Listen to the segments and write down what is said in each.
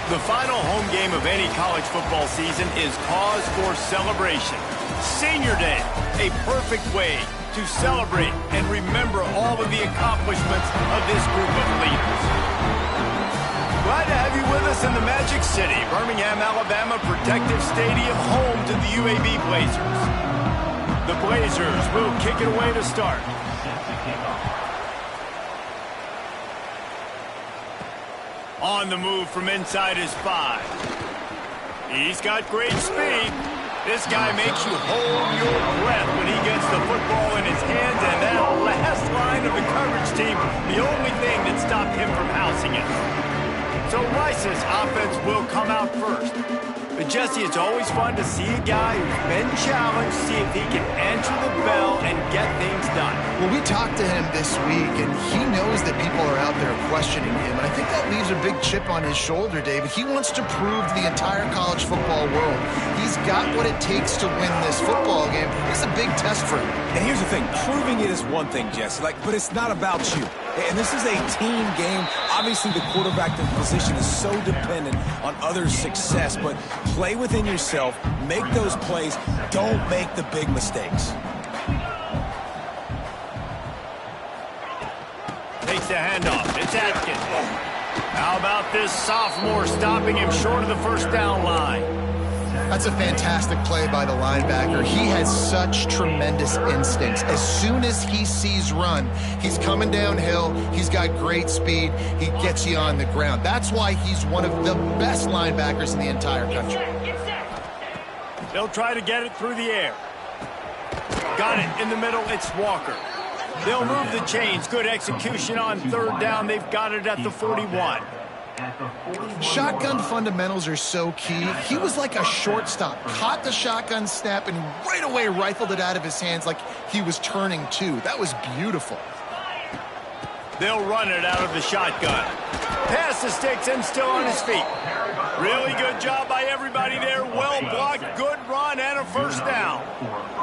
The final home game of any college football season is cause for celebration. Senior Day, a perfect way to celebrate and remember all of the accomplishments of this group of leaders. Glad to have you with us in the Magic City, Birmingham, Alabama Protective Stadium, home to the UAB Blazers. The Blazers will kick it away to start. On the move from inside his 5. He's got great speed. This guy makes you hold your breath when he gets the football in his hands, and that last line of the coverage team, the only thing that stopped him from housing it. So Rice's offense will come out first. But Jesse, it's always fun to see a guy who's been challenged, see if he can answer the bell and get things done. Well, we talked to him this week, and he knows that people are out there questioning him. And I think that leaves a big chip on his shoulder, David. He wants to prove to the entire college football world he's got what it takes to win this football game. It's a big test for him. And here's the thing, proving it is one thing, Jesse, but it's not about you. And this is a team game. Obviously, the quarterback position is so dependent on others' success, but play within yourself, make those plays, don't make the big mistakes. Takes the handoff. It's Atkins. How about this sophomore stopping him short of the first down line? That's a fantastic play by the linebacker. He has such tremendous instincts. As soon as he sees run, he's coming downhill. He's got great speed. He gets you on the ground. That's why he's one of the best linebackers in the entire country. They'll try to get it through the air. Got it in the middle. It's Walker. They'll move the chains. Good execution on third down. They've got it at the 41. Shotgun fundamentals are so key. He was like a shortstop, caught the shotgun snap, and right away rifled it out of his hands like he was turning two. That was beautiful. They'll run it out of the shotgun. Pass the sticks and still on his feet. Really good job by everybody there. Well blocked, good run, and a first down.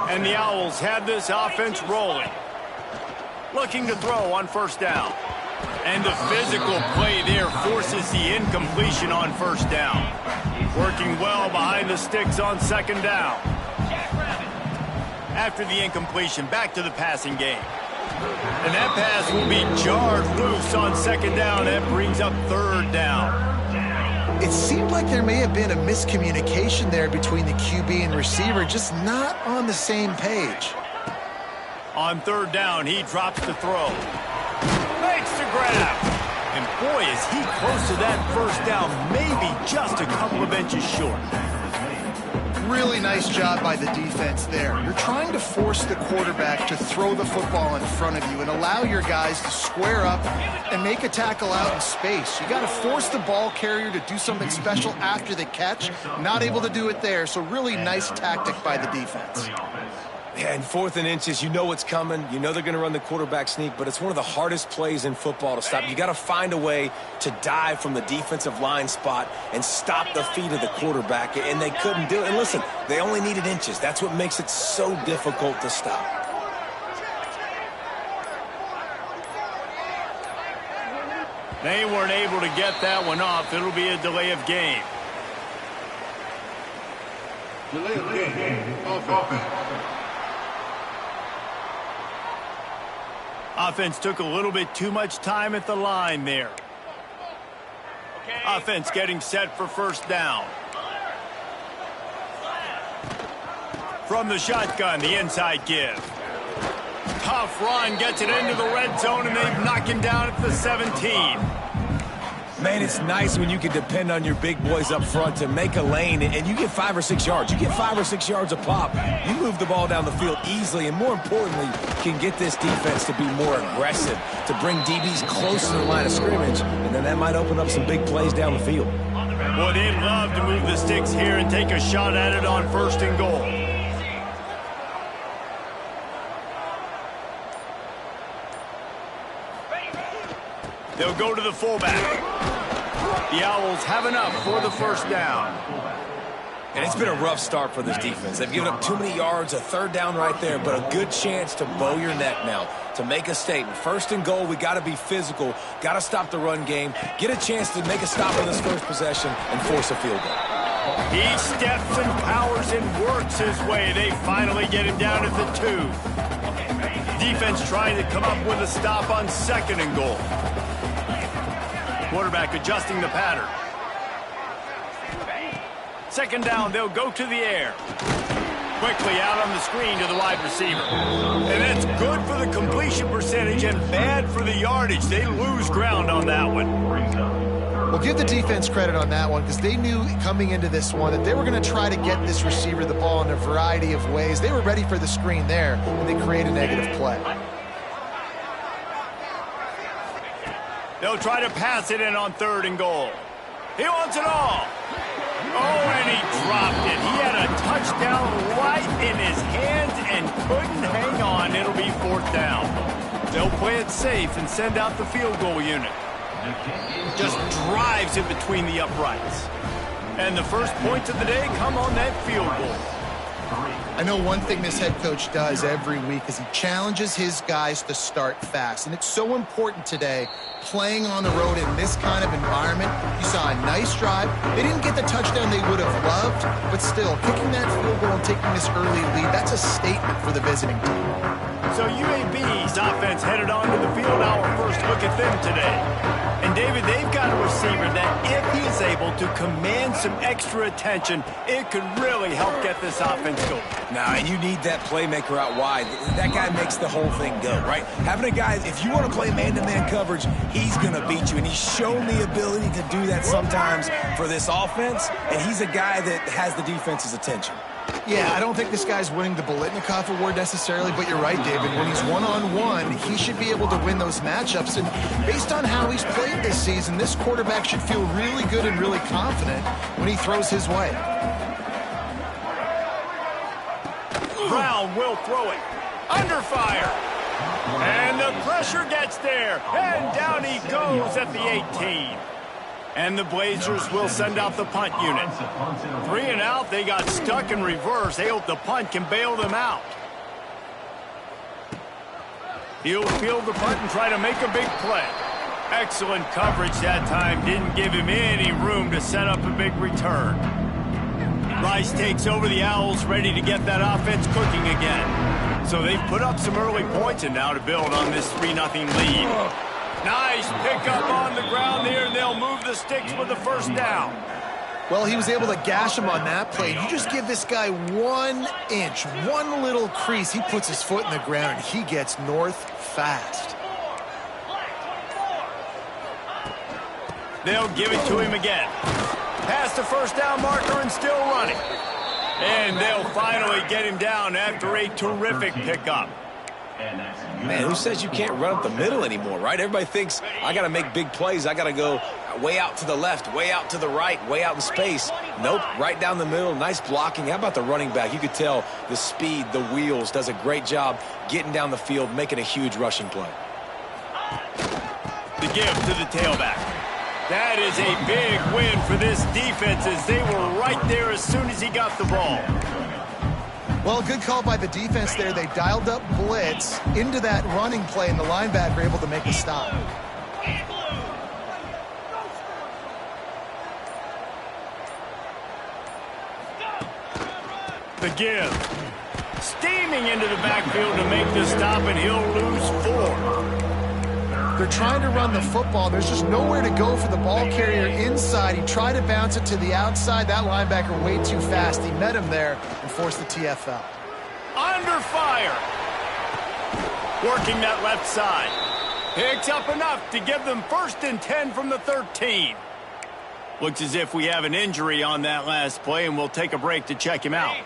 And the Owls have this offense rolling. Looking to throw on first down. And the physical play there forces the incompletion on first down. Working well behind the sticks on second down. After the incompletion, back to the passing game. And that pass will be jarred loose on second down. That brings up third down. It seemed like there may have been a miscommunication there between the QB and receiver, just not on the same page. On third down, he drops the throw. Makes the grab. And boy, is he close to that first down, maybe just a couple of inches short. Really nice job by the defense there. You're trying to force the quarterback to throw the football in front of you and allow your guys to square up and make a tackle out in space. You got to force the ball carrier to do something special after the catch. Not able to do it there, so really nice tactic by the defense. Yeah, and 4th and inches, you know what's coming. You know they're going to run the quarterback sneak, but it's one of the hardest plays in football to stop. You got to find a way to dive from the defensive line spot and stop the feet of the quarterback, and they couldn't do it. And listen, they only needed inches. That's what makes it so difficult to stop. They weren't able to get that one off. It'll be a delay of game. Delay of game. Offense. Offense took a little bit too much time at the line there. Offense getting set for first down. From the shotgun, the inside give. Tough run, gets it into the red zone, and they knock him down at the 17. Man, it's nice when you can depend on your big boys up front to make a lane, and you get 5 or 6 yards. You get 5 or 6 yards a pop. You move the ball down the field easily, and more importantly, can get this defense to be more aggressive, to bring DBs close to the line of scrimmage, and then that might open up some big plays down the field. Well, they'd love to move the sticks here and take a shot at it on first and goal. They'll go to the fullback. The Owls have enough for the first down. And it's been a rough start for this defense. They've given up too many yards, a third down right there, but a good chance to bow your neck now, to make a statement. First and goal, we got to be physical, got to stop the run game, get a chance to make a stop on this first possession, and force a field goal. He steps and powers and works his way. They finally get him down at the 2. Defense trying to come up with a stop on second and goal. Quarterback adjusting the pattern. Second down, they'll go to the air. Quickly out on the screen to the wide receiver. And that's good for the completion percentage and bad for the yardage. They lose ground on that one. Well, give the defense credit on that one because they knew coming into this one that they were going to try to get this receiver the ball in a variety of ways. They were ready for the screen there, and they create a negative play. They'll try to pass it in on third and goal. He wants it all. Oh, and he dropped it. He had a touchdown right in his hands and couldn't hang on. It'll be fourth down. They'll play it safe and send out the field goal unit. Just drives in between the uprights. And the first points of the day come on that field goal. I know one thing this head coach does every week is he challenges his guys to start fast. And it's so important today, playing on the road in this kind of environment. You saw a nice drive. They didn't get the touchdown they would have loved, but still, kicking that field goal and taking this early lead, that's a statement for the visiting team. So UAB's offense headed onto the field. Our first look at them today. And David, they've got a receiver that if he's able to command some extra attention, it could really help get this offense going. Now, and you need that playmaker out wide. That guy makes the whole thing go, right? Having a guy, if you want to play man-to-man coverage, he's going to beat you. And he's shown the ability to do that sometimes for this offense. And he's a guy that has the defense's attention. Yeah, I don't think this guy's winning the Bolitnikoff Award necessarily, but you're right, David. When he's one-on-one, he should be able to win those matchups. And based on how he's played this season, this quarterback should feel really good and really confident when he throws his way. Brown will throw it. Under fire. And the pressure gets there. And down he goes at the 18. And the Blazers will send out the punt unit. 3 and out, they got stuck in reverse. They hope the punt can bail them out. He'll field the punt and try to make a big play. Excellent coverage that time. Didn't give him any room to set up a big return. Rice takes over the Owls, ready to get that offense cooking again. So they've put up some early points and now to build on this 3-0 lead. Nice pickup on the ground there, and they'll move the sticks with the first down. Well, he was able to gash him on that play. You just give this guy 1 inch, one little crease. He puts his foot in the ground, and he gets north fast. They'll give it to him again. Past the first down marker and still running. And they'll finally get him down after a terrific pickup. Man, who says you can't run up the middle anymore, right? Everybody thinks, I got to make big plays. I got to go way out to the left, way out to the right, way out in space. Nope, right down the middle. Nice blocking. How about the running back? You could tell the speed, the wheels, does a great job getting down the field, making a huge rushing play. The give to the tailback. That is a big win for this defense as they were right there as soon as he got the ball. Well, good call by the defense there. They dialed up blitz into that running play, and the linebacker able to make a stop. The give. Steaming into the backfield to make the stop, and he'll lose 4. They're trying to run the football. There's just nowhere to go for the ball carrier inside. He tried to bounce it to the outside. That linebacker way too fast. He met him there and forced the TFL. Under fire. Working that left side. Picks up enough to give them 1st and 10 from the 13. Looks as if we have an injury on that last play, and we'll take a break to check him out.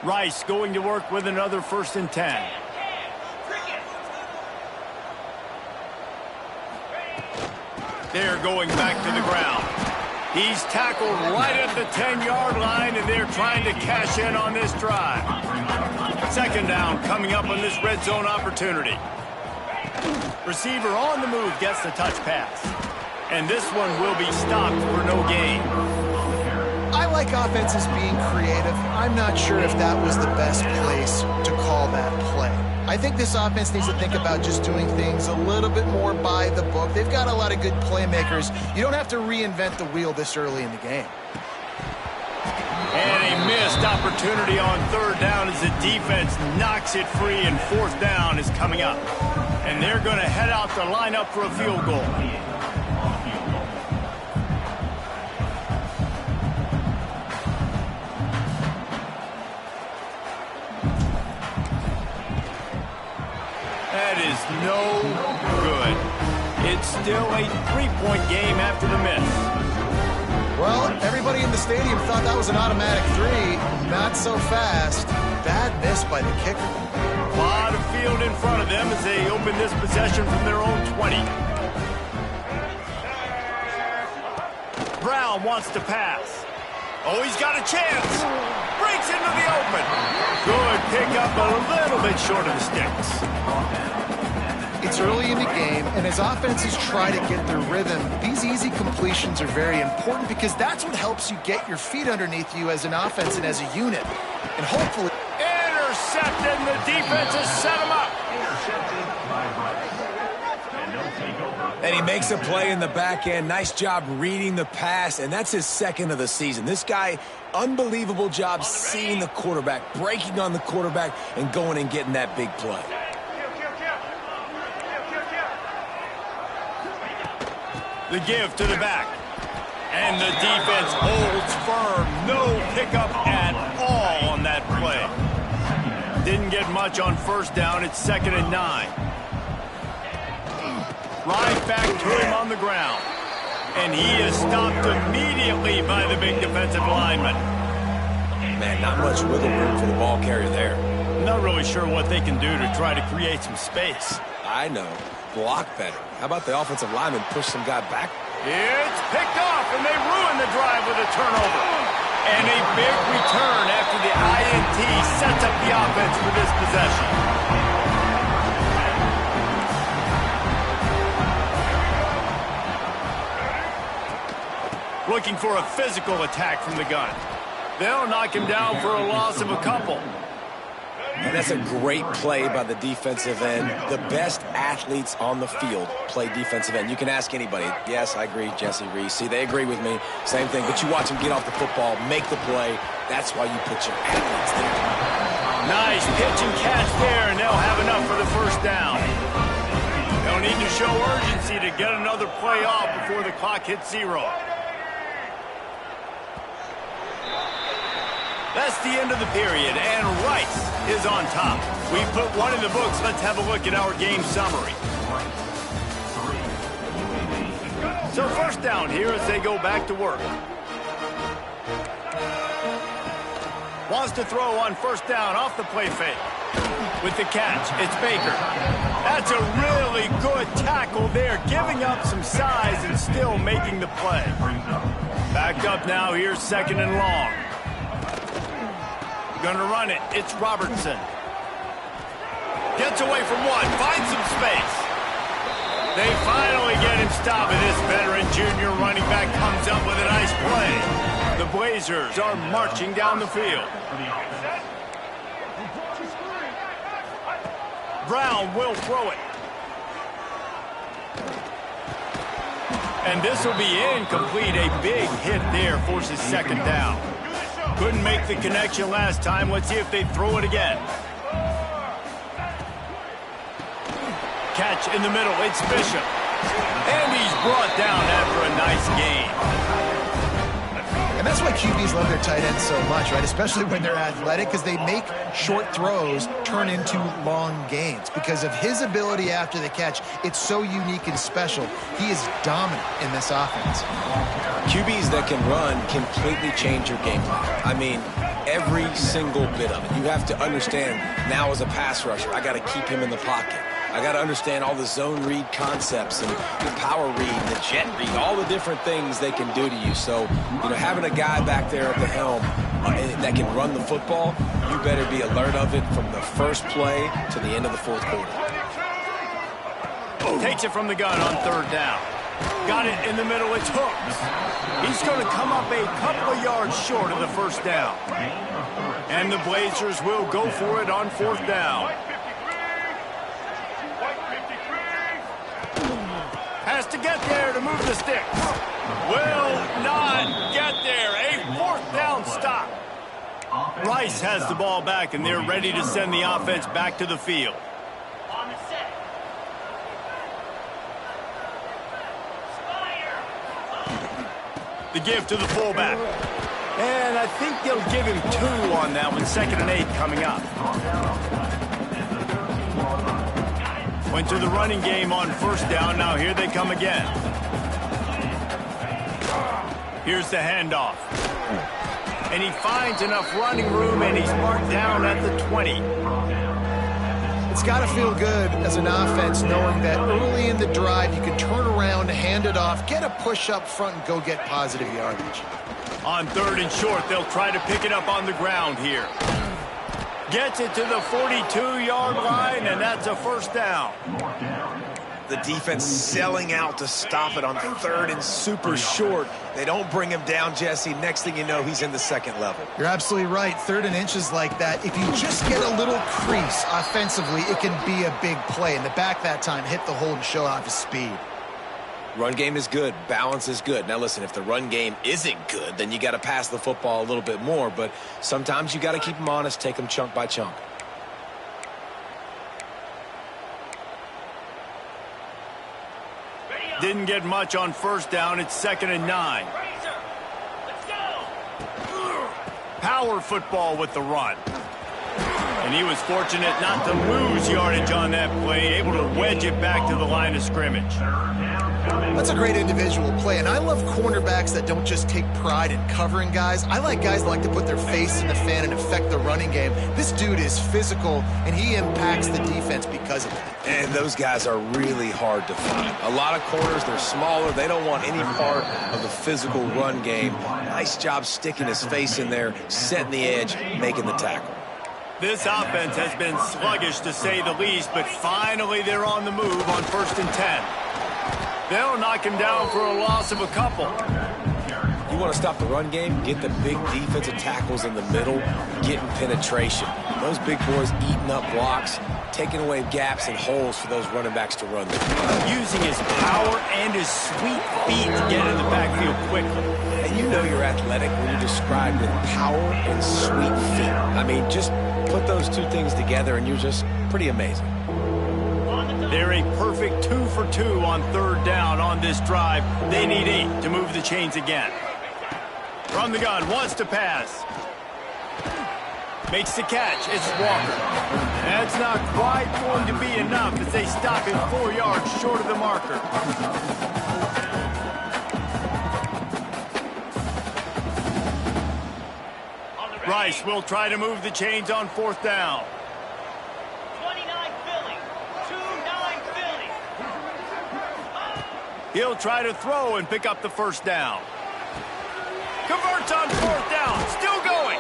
Rice going to work with another 1st and 10. They're going back to the ground. He's tackled right at the 10-yard line, and they're trying to cash in on this drive. 2nd down coming up on this red zone opportunity. Receiver on the move gets the touch pass. And this one will be stopped for no gain. I like offenses being creative. I'm not sure if that was the best place to call that play. I think this offense needs to think about just doing things a little bit more by the book. They've got a lot of good playmakers. You don't have to reinvent the wheel this early in the game. And a missed opportunity on third down as the defense knocks it free, and fourth down is coming up. And they're going to head out to line up for a field goal. That is no good. It's still a three-point game after the miss. Well, everybody in the stadium thought that was an automatic three. Not so fast. Bad miss by the kicker. A lot of field in front of them as they open this possession from their own 20. Brown wants to pass. Oh, he's got a chance. Breaks into the open. Good pickup, a little bit short of the sticks. It's early in the game, and as offenses try to get their rhythm, these easy completions are very important because that's what helps you get your feet underneath you as an offense and as a unit. And hopefully... Intercepted, and the defense has set him up. And he makes a play in the back end. Nice job reading the pass, and that's his second of the season. This guy, unbelievable job seeing the quarterback, breaking on the quarterback, and going and getting that big play. The give to the back. And the defense holds firm. No pickup at all on that play. Didn't get much on first down. It's 2nd and 9. Right back to him on the ground. And he is stopped immediately by the big defensive lineman. Man, not much wiggle room for the ball carrier there. Not really sure what they can do to try to create some space. I know. Block better. How about the offensive lineman push some guy back? It's picked off, and they ruin the drive with a turnover. And a big return after the INT sets up the offense for this possession. Looking for a physical attack from the gun. They'll knock him down for a loss of a couple. And that's a great play by the defensive end. The best athletes on the field play defensive end. You can ask anybody. Yes, I agree, Jesse Reese. See, they agree with me. Same thing. But you watch them get off the football, make the play. That's why you put your athletes there. Nice pitch and catch there, and they'll have enough for the first down. They'll need to show urgency to get another play off before the clock hits 0. That's the end of the period, and Rice is on top. We put one in the books. Let's have a look at our game summary. So first down here as they go back to work. Wants to throw on first down off the play fake. With the catch, it's Baker. That's a really good tackle there, giving up some size and still making the play. Back up now, here's 2nd and long. Gonna run it. It's Robertson. Gets away from one. Finds some space. They finally get him stopped, and this veteran junior running back comes up with a nice play. The Blazers are marching down the field. Brown will throw it. And this will be incomplete. A big hit there forces 2nd down. Couldn't make the connection last time. Let's see if they throw it again. Catch in the middle. It's Bishop. And he's brought down after a nice gain. And that's why QBs love their tight ends so much, right? Especially when they're athletic, because they make short throws turn into long gains. Because of his ability after the catch, it's so unique and special. He is dominant in this offense. QBs that can run completely change your game plan. I mean, every single bit of it. You have to understand now as a pass rusher, I got to keep him in the pocket. I got to understand all the zone read concepts and the power read and the jet read, all the different things they can do to you. So, you know, having a guy back there at the helm that can run the football, you better be alert of it from the first play to the end of the 4th quarter. Takes it from the gun on 3rd down. Got it in the middle. It's Hooks. He's going to come up a couple of yards short of the first down. And the Blazers will go for it on fourth down. Has to get there to move the sticks. Will not get there. A fourth down stop. Rice has the ball back, and they're ready to send the offense back to the field. The give to the fullback. And I think they'll give him 2 on that one. 2nd and 8 coming up. Went to the running game on first down. Now here they come again. Here's the handoff. And he finds enough running room, and he's marked down at the 20. It's got to feel good as an offense knowing that early in the drive you can turn around, hand it off, get a push up front, and go get positive yardage. On 3rd and short, they'll try to pick it up on the ground here. Gets it to the 42-yard line, and that's a first down. The defense selling out to stop it on 3rd and super short. They don't bring him down, Jesse. Next thing you know, he's in the 2nd level. You're absolutely right. 3rd and inches like that, if you just get a little crease offensively, it can be a big play. And the back that time hit the hole and show off his speed. Run game is good. Balance is good. Now, listen, if the run game isn't good, then you got to pass the football a little bit more. But sometimes you got to keep them honest, take them chunk by chunk. Didn't get much on first down. It's 2nd and 9. Power football with the run. And he was fortunate not to lose yardage on that play, able to wedge it back to the line of scrimmage. That's a great individual play, and I love cornerbacks that don't just take pride in covering guys. I like guys that like to put their face in the fan and affect the running game. This dude is physical, and he impacts the defense because of that. And those guys are really hard to find. A lot of corners, they're smaller. They don't want any part of the physical run game. Nice job sticking his face in there, setting the edge, making the tackle. This offense has been sluggish, to say the least, but finally they're on the move on 1st and 10. They'll knock him down for a loss of a couple. You want to stop the run game? Get the big defensive tackles in the middle, getting penetration. Those big boys eating up blocks, taking away gaps and holes for those running backs to run through. Using his power and his sweet feet to get in the backfield quickly. And you know you're athletic when you're described with power and sweet feet. I mean, just put those two things together and you're just pretty amazing. They're a perfect 2 for 2 on 3rd down on this drive. They need 8 to move the chains again. From the gun, wants to pass. Makes the catch. It's Walker. That's not quite going to be enough as they stop him 4 yards short of the marker. Rice will try to move the chains on 4th down. He'll try to throw and pick up the first down. Converts on 4th down. Still going.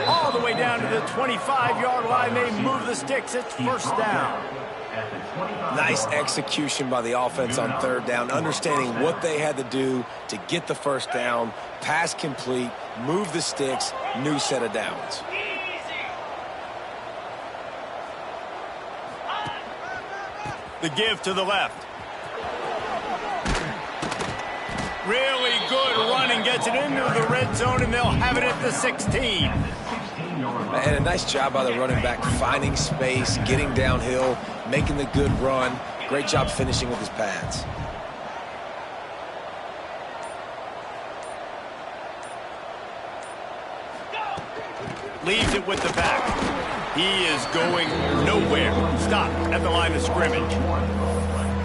All the way down to the 25-yard line. They move the sticks. It's first down. Nice execution by the offense on 3rd down, understanding what they had to do to get the first down, pass complete, move the sticks, new set of downs. The give to the left. Really good running, gets it into the red zone, and they'll have it at the 16. And a nice job by the running back, finding space, getting downhill, making the good run. Great job finishing with his pads. Leaves it with the back. He is going nowhere. Stop at the line of scrimmage.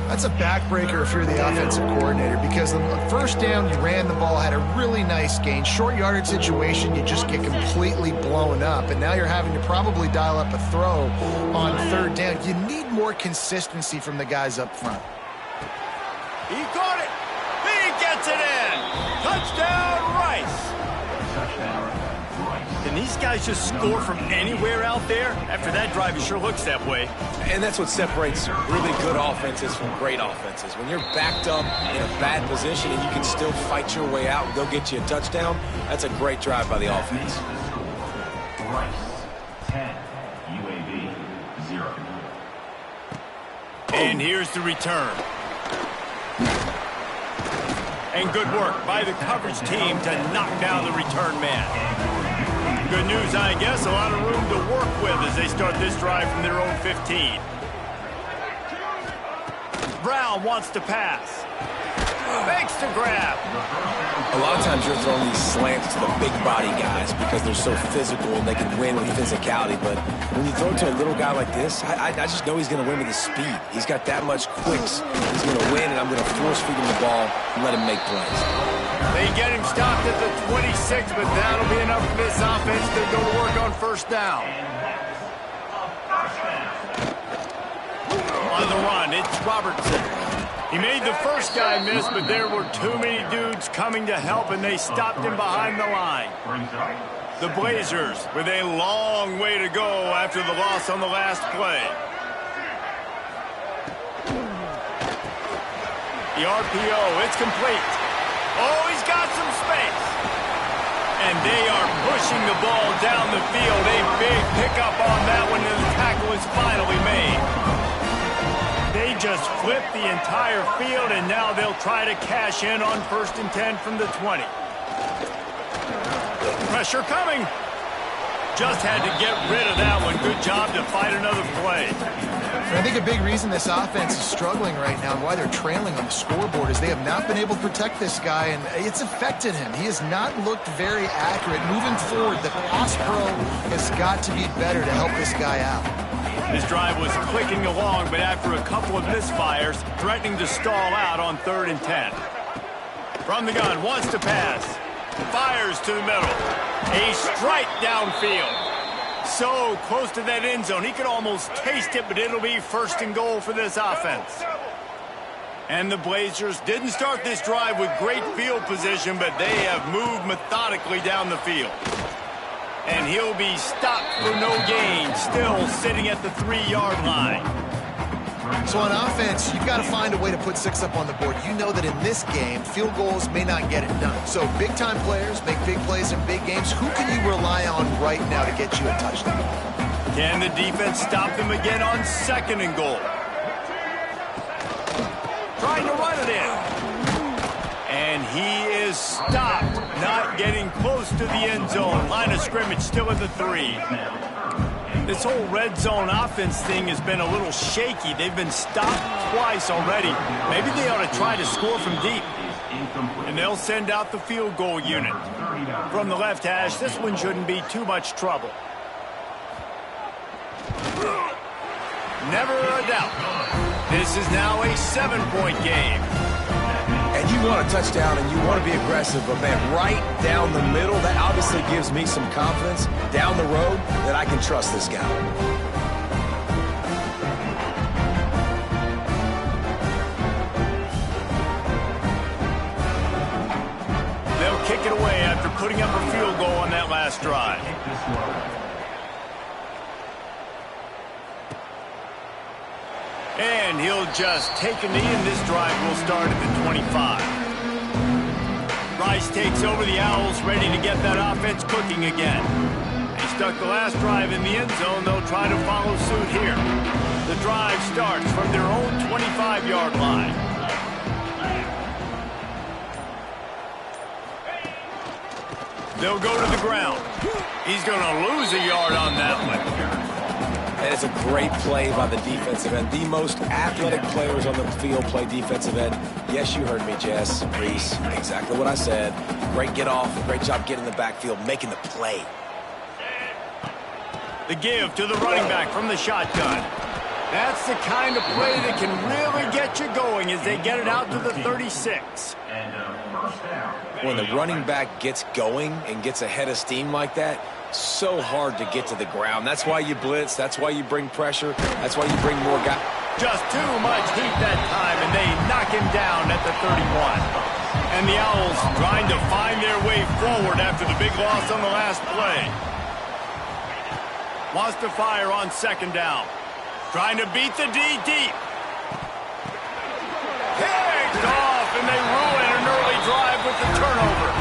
That's a backbreaker if you're the offensive coordinator, because on the first down, you ran the ball, had a really nice gain. Short yardage situation, you just get completely blown up, and now you're having to probably dial up a throw on 3rd down. You need more consistency from the guys up front. He caught it. He gets it in. Touchdown, Rice. Can these guys just score from anywhere out there? After that drive, it sure looks that way. And that's what separates really good offenses from great offenses. When you're backed up in a bad position and you can still fight your way out and go get you a touchdown, that's a great drive by the offense. Rice, 10. UAB, 0. And here's the return. And good work by the coverage team to knock down the return man. Good news, I guess, a lot of room to work with as they start this drive from their own 15. Brown wants to pass. Fakes to grab. A lot of times you're throwing these slants to the big body guys because they're so physical and they can win with physicality. But when you throw it to a little guy like this, I just know he's going to win with his speed. He's got that much quicks. He's going to win, and I'm going to force feed him the ball and let him make plays. They get him stopped at the 26, but that'll be enough for this offense to go to work on first down. On the run, it's Robertson. He made the first guy miss, but there were too many dudes coming to help, and they stopped him behind the line. The Blazers with a long way to go after the loss on the last play. The RPO, it's complete. Oh, he's got some space. And they are pushing the ball down the field. A big pickup on that one, and the tackle is finally made. They just flipped the entire field, and now they'll try to cash in on 1st and 10 from the 20. Pressure coming. Just had to get rid of that one. Good job to fight another play. And I think a big reason this offense is struggling right now and why they're trailing on the scoreboard is they have not been able to protect this guy, and it's affected him. He has not looked very accurate. Moving forward, the pass pro has got to be better to help this guy out. This drive was clicking along, but after a couple of misfires, threatening to stall out on 3rd and 10. From the gun, wants to pass. Fires to the middle. A strike downfield. So close to that end zone. He could almost taste it, but it'll be 1st and goal for this offense. And the Blazers didn't start this drive with great field position, but they have moved methodically down the field. And he'll be stopped for no gain, still sitting at the 3-yard line. So on offense, you've got to find a way to put 6 up on the board. You know that in this game, field goals may not get it done. So big-time players make big plays in big games. Who can you rely on right now to get you a touchdown? Can the defense stop them again on 2nd and goal? Trying to run it in. And he is stopped, not getting close to the end zone. Line of scrimmage still at the 3. This whole red zone offense thing has been a little shaky. They've been stopped twice already. Maybe they ought to try to score from deep. And they'll send out the field goal unit. From the left hash, this one shouldn't be too much trouble. Never a doubt. This is now a 7-point game. And you want a touchdown and you want to be aggressive, but man, right down the middle, that obviously gives me some confidence down the road that I can trust this guy. They'll kick it away after putting up a field goal on that last drive. And he'll just take a knee, and this drive will start at the 25. Rice takes over the Owls, ready to get that offense cooking again. They stuck the last drive in the end zone. They'll try to follow suit here. The drive starts from their own 25-yard line. They'll go to the ground. He's going to lose a yard on that one. And it's a great play by the defensive end. The most athletic players on the field play defensive end. Yes, you heard me, Jess, Reese. Exactly what I said. Great get off. Great job getting in the backfield, making the play. The give to the running back from the shotgun. That's the kind of play that can really get you going as they get it out to the 36. When the running back gets going and gets ahead of steam like that, so hard to get to the ground. That's why you blitz. That's why you bring pressure. That's why you bring more guys. Just too much heat that time, and they knock him down at the 31. And the Owls trying to find their way forward after the big loss on the last play. Wants to fire on second down. Trying to beat the D deep. Picked off, and they ruin an early drive with the turnover.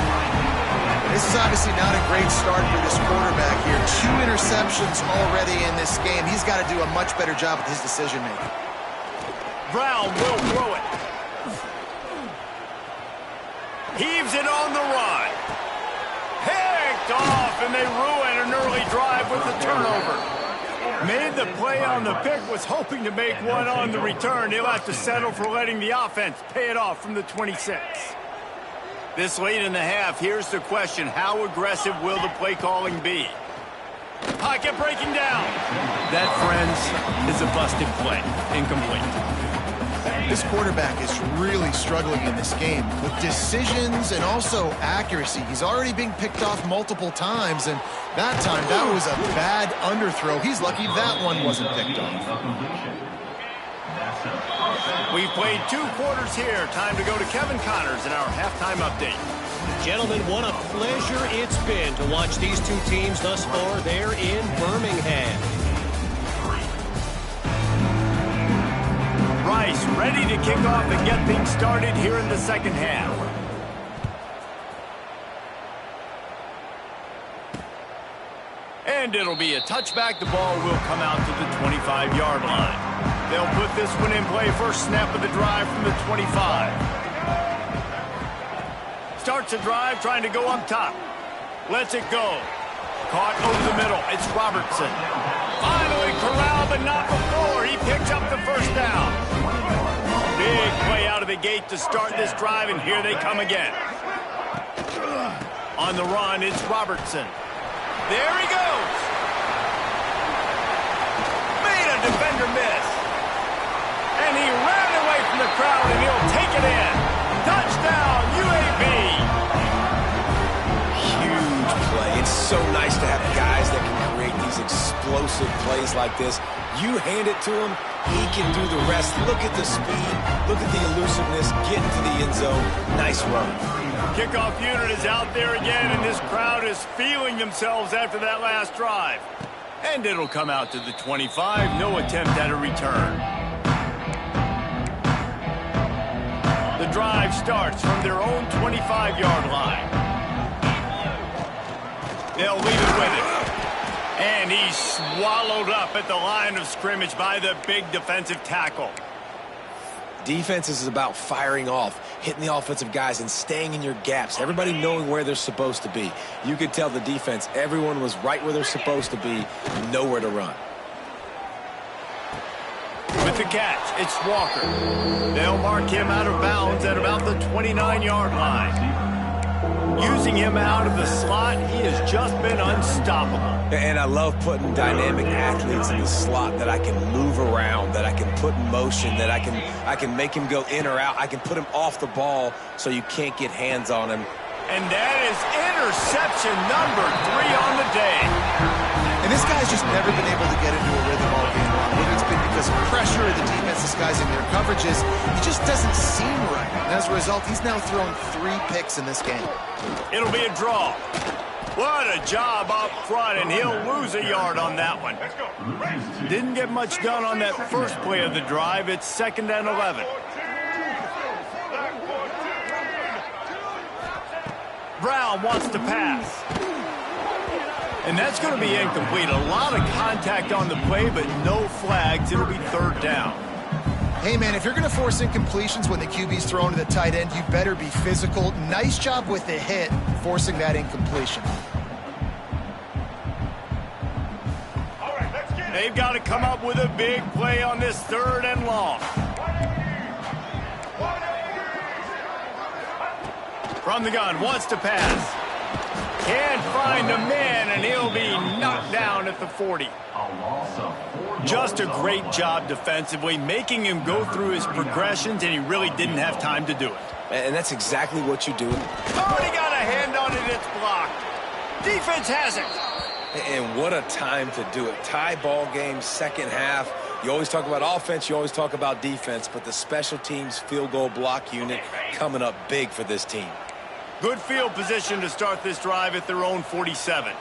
This is obviously not a great start for this quarterback here. 2 interceptions already in this game. He's got to do a much better job with his decision-making. Brown will throw it. Heaves it on the run. Picked off, and they ruin an early drive with the turnover. Made the play on the pick, was hoping to make one on the return. He'll have to settle for letting the offense pay it off from the 26. This late in the half, here's the question. How aggressive will the play calling be? Pocket breaking down. That, friends, is a busted play. Incomplete. This quarterback is really struggling in this game with decisions and also accuracy. He's already being picked off multiple times, and that time, that was a bad underthrow. He's lucky that one wasn't picked off. We've played 2 quarters here. Time to go to Kevin Connors in our halftime update. Gentlemen, what a pleasure it's been to watch these 2 teams thus far there in Birmingham. Rice ready to kick off and get things started here in the second half. And it'll be a touchback. The ball will come out to the 25-yard line. They'll put this one in play. First snap of the drive from the 25. Starts the drive trying to go up top. Lets it go. Caught over the middle. It's Robertson. Finally corralled, but not before. He picks up the first down. Big play out of the gate to start this drive, and here they come again. On the run, it's Robertson. There he goes. Made a defender miss. And he ran away from the crowd, and he'll take it in. Touchdown, UAB. Huge play. It's so nice to have guys that can create these explosive plays like this. You hand it to him, he can do the rest. Look at the speed. Look at the elusiveness. Get into the end zone. Nice run. Kickoff unit is out there again, and this crowd is feeling themselves after that last drive. And it'll come out to the 25. No attempt at a return. The drive starts from their own 25-yard line. They'll leave it with it. And he's swallowed up at the line of scrimmage by the big defensive tackle. Defense is about firing off, hitting the offensive guys, and staying in your gaps. Everybody knowing where they're supposed to be. You could tell the defense, everyone was right where they're supposed to be, nowhere to run. With the catch, it's Walker. They'll mark him out of bounds at about the 29-yard line. Using him out of the slot, he has just been unstoppable. And I love putting dynamic athletes in the slot that I can move around, that I can put in motion, that I can make him go in or out. I can put him off the ball so you can't get hands on him. And that is interception number 3 on the day. And this guy's just never been able to get into a rhythm all game long. Whether it's been because of pressure or the defense disguising their coverages, he just doesn't seem right. And as a result, he's now thrown 3 picks in this game. It'll be a draw. What a job up front, and he'll lose a yard on that one. Didn't get much done on that first play of the drive. It's 2nd and 11. Brown wants to pass. And that's going to be incomplete. A lot of contact on the play, but no flags. It'll be 3rd down. Hey, man, if you're going to force incompletions when the QB's thrown to the tight end, you better be physical. Nice job with the hit, forcing that incompletion. They've got to come up with a big play on this 3rd and long. From the gun, wants to pass. Can't find a man, and he'll be knocked down at the 40. Just a great job defensively, making him go through his progressions, and he really didn't have time to do it. And that's exactly what you do. Oh, and he got a hand on it, it's blocked. Defense has it. And what a time to do it. Tie ball game, second half. You always talk about offense, you always talk about defense, but the special teams field goal block unit coming up big for this team. Good field position to start this drive at their own 47.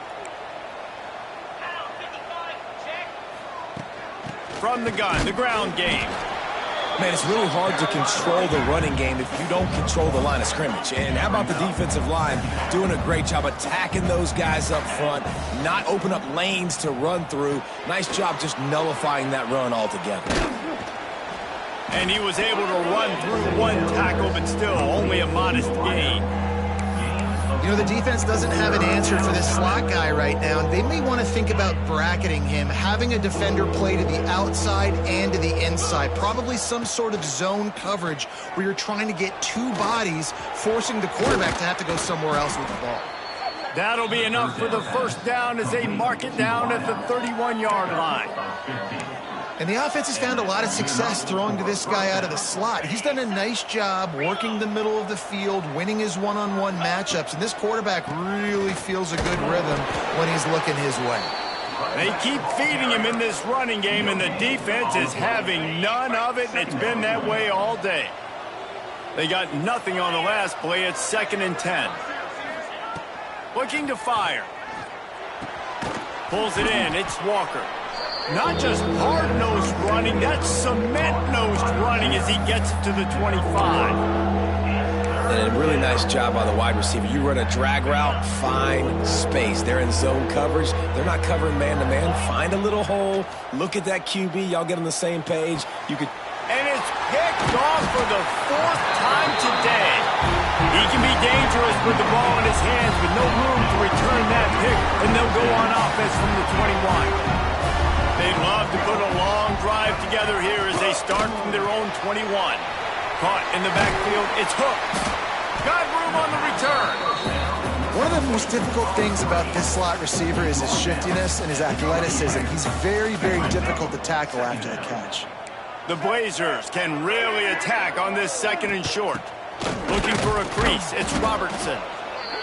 From the gun, the ground game. Man, it's really hard to control the running game if you don't control the line of scrimmage. And how about the defensive line doing a great job attacking those guys up front, not open up lanes to run through. Nice job just nullifying that run altogether. And he was able to run through one tackle, but still only a modest gain. You know, the defense doesn't have an answer for this slot guy right now. They may want to think about bracketing him, having a defender play to the outside and to the inside. Probably some sort of zone coverage where you're trying to get two bodies, forcing the quarterback to have to go somewhere else with the ball. That'll be enough for the first down as they mark it down at the 31-yard line. And the offense has found a lot of success throwing to this guy out of the slot. He's done a nice job working the middle of the field, winning his one-on-one matchups, and this quarterback really feels a good rhythm when he's looking his way. They keep feeding him in this running game, and the defense is having none of it, and it's been that way all day. They got nothing on the last play. It's 2nd and 10. Looking to fire. Pulls it in. It's Walker. Not just hard-nosed running, that's cement-nosed running as he gets it to the 25. And a really nice job by the wide receiver. You run a drag route, find space. They're in zone coverage. They're not covering man-to-man. Find a little hole. Look at that QB. Y'all get on the same page. You could. And it's picked off for the 4th time today. He can be dangerous with the ball in his hands, but no room to return that pick, and they'll go on offense from the 21. They'd love to put a long drive together here as they start from their own 21. Caught in the backfield, it's hooked. Got room on the return. One of the most difficult things about this slot receiver is his shiftiness and his athleticism. He's very, very difficult to tackle after the catch. The Blazers can really attack on this 2nd and short. Looking for a crease, it's Robertson.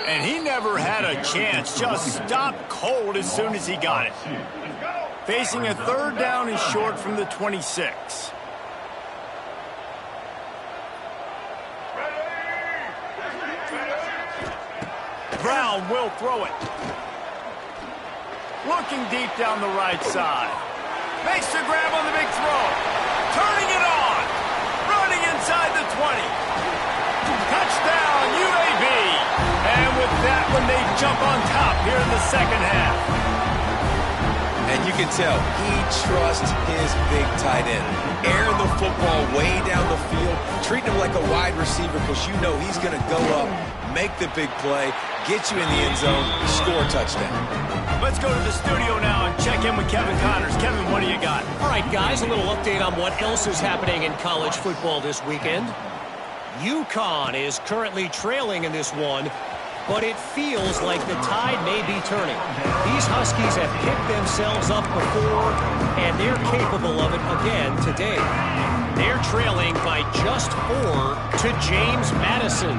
And he never had a chance, just stopped cold as soon as he got it. Facing a 3rd down and short from the 26. Brown will throw it. Looking deep down the right side. Makes the grab on the big throw. Turning it on. Running inside the 20. Touchdown, UAB. And with that one, they jump on top here in the 2nd half. And you can tell he trusts his big tight end. Air the football way down the field. Treating him like a wide receiver because you know he's going to go up, make the big play, get you in the end zone, score a touchdown. Let's go to the studio now and check in with Kevin Connors. Kevin, what do you got? All right, guys, a little update on what else is happening in college football this weekend. UConn is currently trailing in this one, but it feels like the tide may be turning. These Huskies have picked themselves up before, and they're capable of it again today. They're trailing by just 4 to James Madison.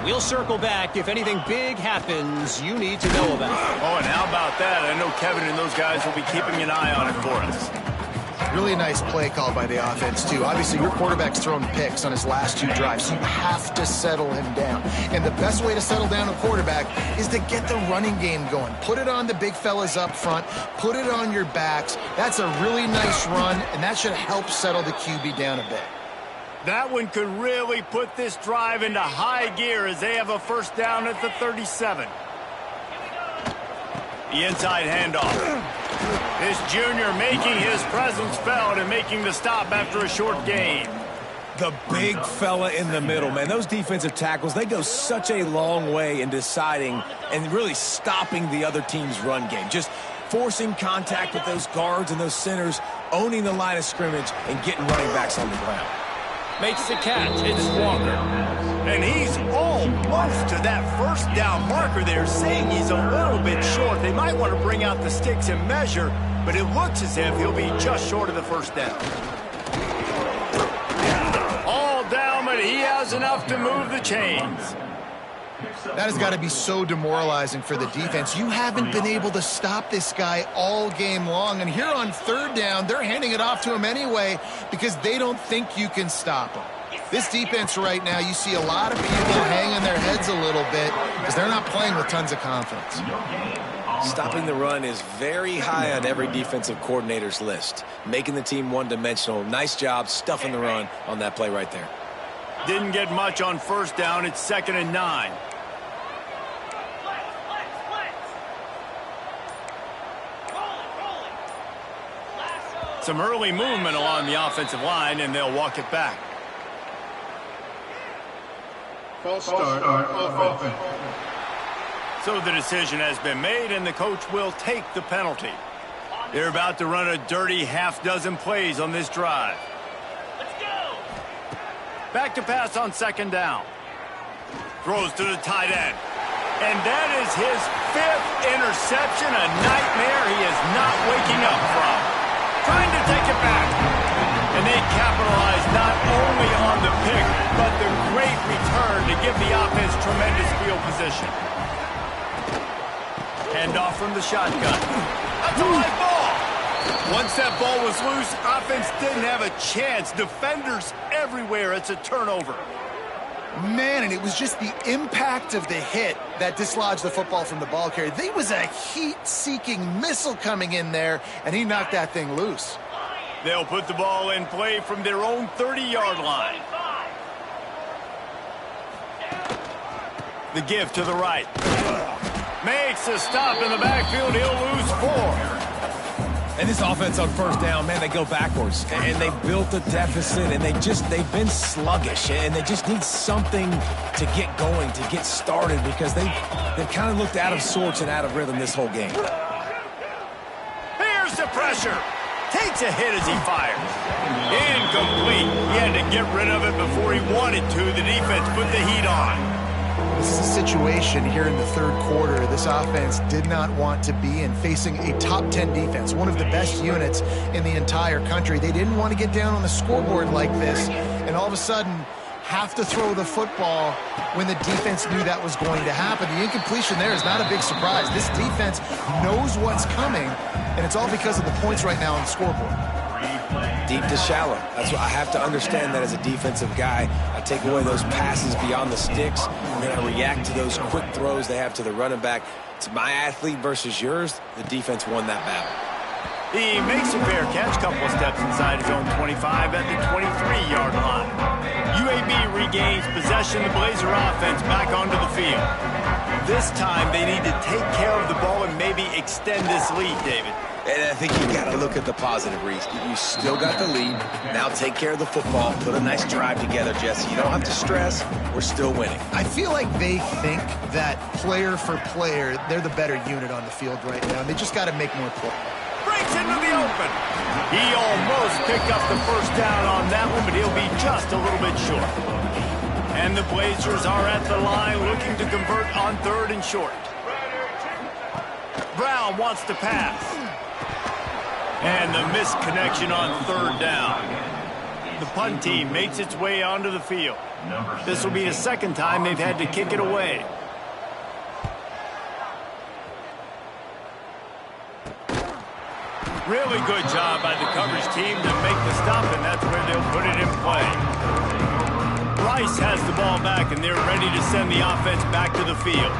We'll circle back if anything big happens you need to know about. Oh, and how about that? I know Kevin and those guys will be keeping an eye on it for us. Really nice play call by the offense, too. Obviously, your quarterback's thrown picks on his last 2 drives, so you have to settle him down. And the best way to settle down a quarterback is to get the running game going. Put it on the big fellas up front. Put it on your backs. That's a really nice run, and that should help settle the QB down a bit. That one could really put this drive into high gear as they have a first down at the 37. The inside handoff. This junior making his presence felt and making the stop after a short gain. The big fella in the middle, man. Those defensive tackles, they go such a long way in deciding and really stopping the other team's run game. Just forcing contact with those guards and those centers, owning the line of scrimmage, and getting running backs on the ground. Makes the catch. It's Walker. And he's almost to that first down marker there, saying he's a little bit short. They might want to bring out the sticks and measure, but it looks as if he'll be just short of the first down. All down, but he has enough to move the chains. That has got to be so demoralizing for the defense. You haven't been able to stop this guy all game long. And here on 3rd down, they're handing it off to him anyway because they don't think you can stop him. This defense right now, you see a lot of people hanging their heads a little bit because they're not playing with tons of confidence. Stopping the run is very high on every defensive coordinator's list. Making the team one-dimensional. Nice job stuffing the run on that play right there. Didn't get much on first down. It's 2nd and 9. Some early movement along the offensive line, and they'll walk it back. False start offense. So the decision has been made, and the coach will take the penalty. They're about to run a dirty half-dozen plays on this drive. Let's go! Back to pass on 2nd down. Throws to the tight end. And that is his 5th interception, a nightmare he is not waking up from. Trying to take it back. And they capitalize not only on the pick, but the great return to give the offense tremendous field position. Handoff from the shotgun. That's a live ball. Once that ball was loose, offense didn't have a chance. Defenders everywhere. It's a turnover. Man, and it was just the impact of the hit that dislodged the football from the ball carrier. There was a heat-seeking missile coming in there, and he knocked that thing loose. They'll put the ball in play from their own 30-yard line. The give to the right. Makes a stop in the backfield. He'll lose 4. And this offense on first down, man, they go backwards. And they built a deficit, and they've been sluggish. And they just need something to get going, to get started, because they've kind of looked out of sorts and out of rhythm this whole game. Here's the pressure. Takes a hit as he fires. Incomplete. He had to get rid of it before he wanted to. The defense put the heat on. This is a situation here in the 3rd quarter this offense did not want to be in, facing a top 10 defense, one of the best units in the entire country. They didn't want to get down on the scoreboard like this, and all of a sudden have to throw the football when the defense knew that was going to happen. The incompletion there is not a big surprise. This defense knows what's coming, and it's all because of the points right now on the scoreboard. Deep to shallow. That's what I have to understand that as a defensive guy. I take away those passes beyond the sticks, and then I react to those quick throws they have to the running back. It's my athlete versus yours. The defense won that battle. He makes a fair catch, couple of steps inside his own 25 at the 23-yard line. UAB regains possession. The Blazer offense back onto the field. This time they need to take care of the ball and maybe extend this lead, David. And I think you've got to look at the positive, Reese. You still got the lead. Now take care of the football. Put a nice drive together, Jesse. You don't have to stress. We're still winning. I feel like they think that player for player, they're the better unit on the field right now. They just got to make more plays. Breaks into the open. He almost picked up the first down on that one, but he'll be just a little bit short. And the Blazers are at the line looking to convert on 3rd and short. Brown wants to pass. And the missed connection on 3rd down. The punt team makes its way onto the field. This will be the 2nd time they've had to kick it away. Really good job by the coverage team to make the stop, and that's where they'll put it in play. Rice has the ball back, and they're ready to send the offense back to the field.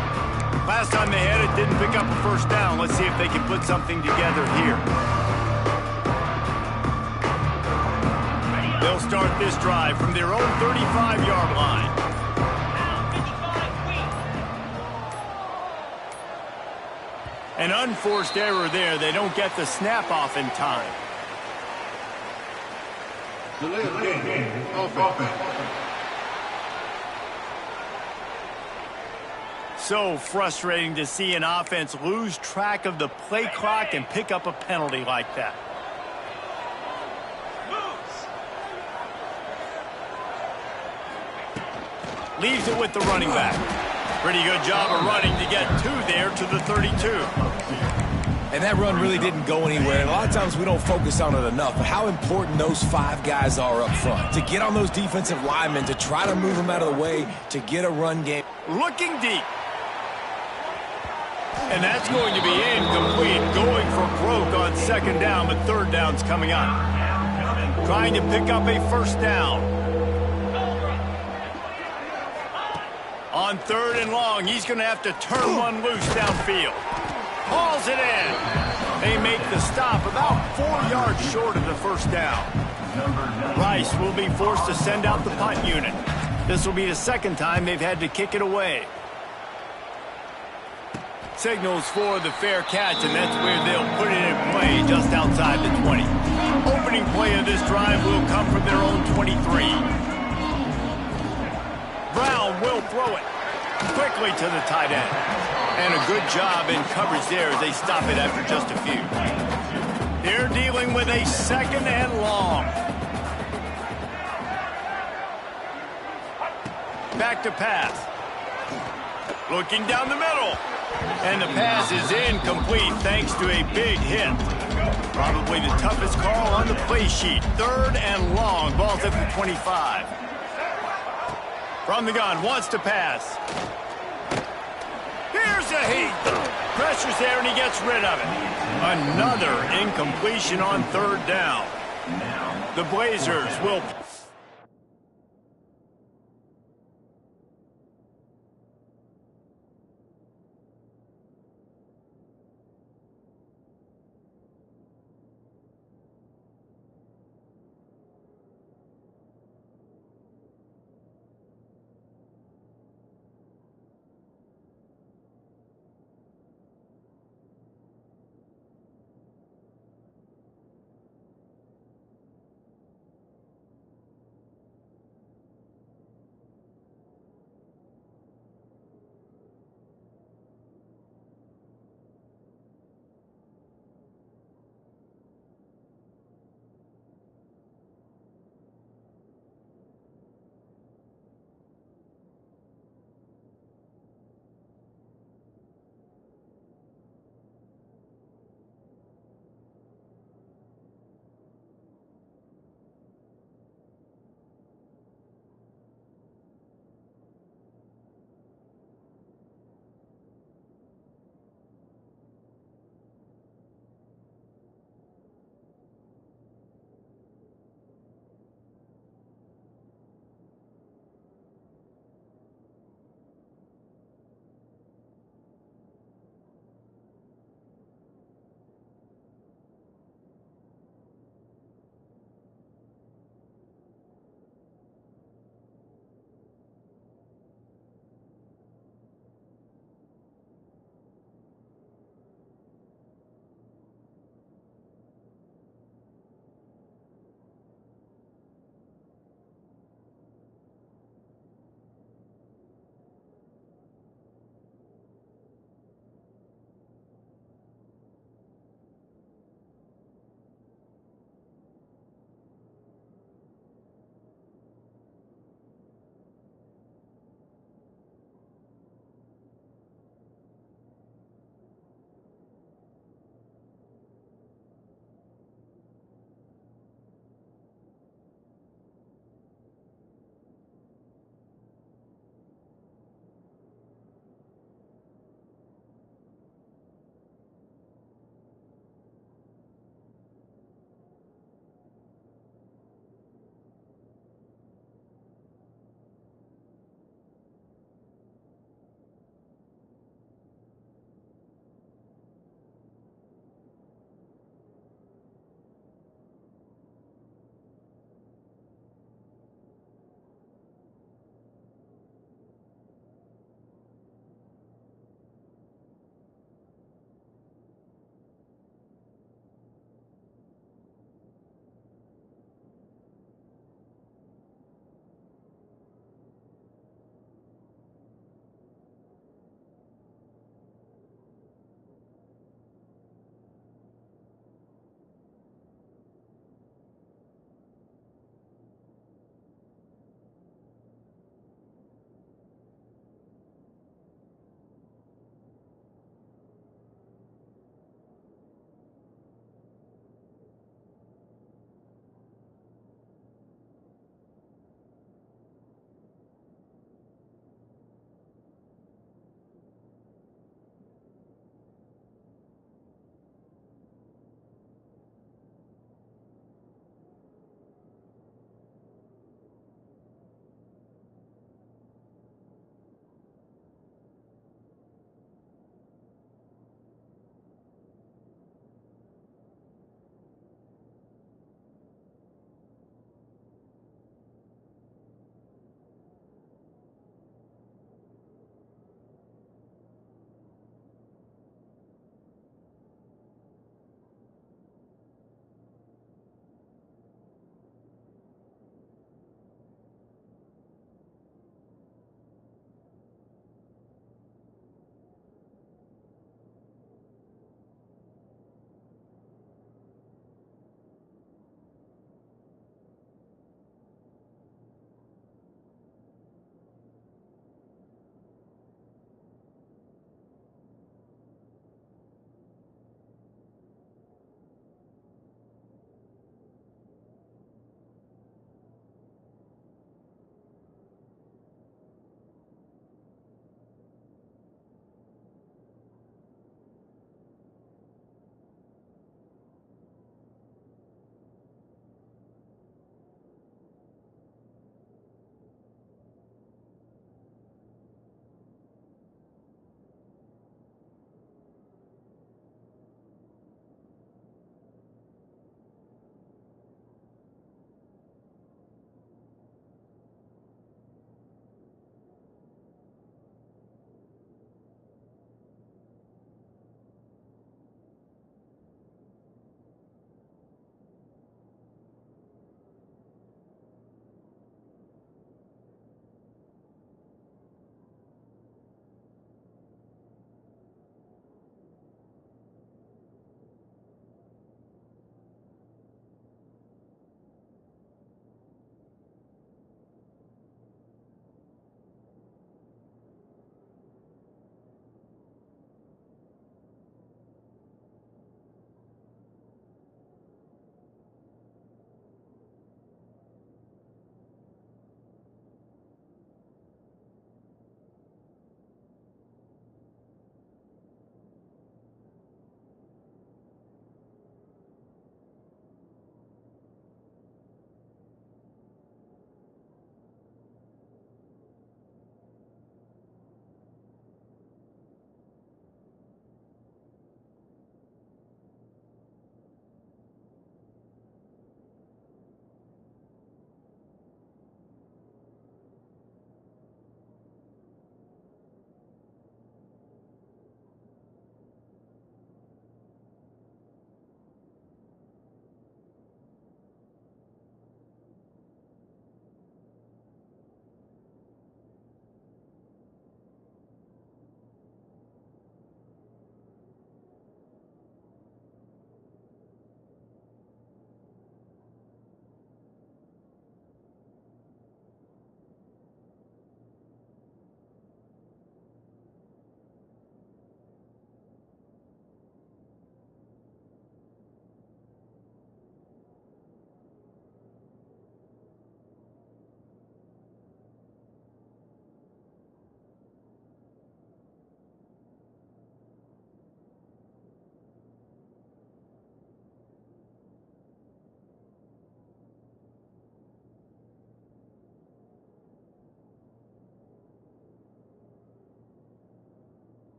Last time they had it, didn't pick up a first down. Let's see if they can put something together here. They'll start this drive from their own 35-yard line. An unforced error there. They don't get the snap off in time. Delay of game. Offense. So frustrating to see an offense lose track of the play clock and pick up a penalty like that. Leaves it with the running back. Pretty good job of running to get 2 there to the 32. And that run really didn't go anywhere. And a lot of times we don't focus on it enough. But how important those 5 guys are up front. To get on those defensive linemen, to try to move them out of the way, to get a run game. Looking deep. And that's going to be incomplete. Going for broke on 2nd down, but 3rd down's coming up. Trying to pick up a first down. On 3rd and long, he's going to have to turn one loose downfield. Hauls it in. They make the stop about 4 yards short of the first down. Rice will be forced to send out the punt unit. This will be the second time they've had to kick it away. Signals for the fair catch, and that's where they'll put it in play just outside the 20. Opening play of this drive will come from their own 23. Brown will throw it quickly to the tight end. And a good job in coverage there as they stop it after just a few. They're dealing with a 2nd and long. Back to pass. Looking down the middle. And the pass is incomplete thanks to a big hit. Probably the toughest call on the play sheet. 3rd and long. Ball's at the 25. From the gun, wants to pass. Here's a heat. Pressure's there and he gets rid of it. Another incompletion on 3rd down. The Blazers will...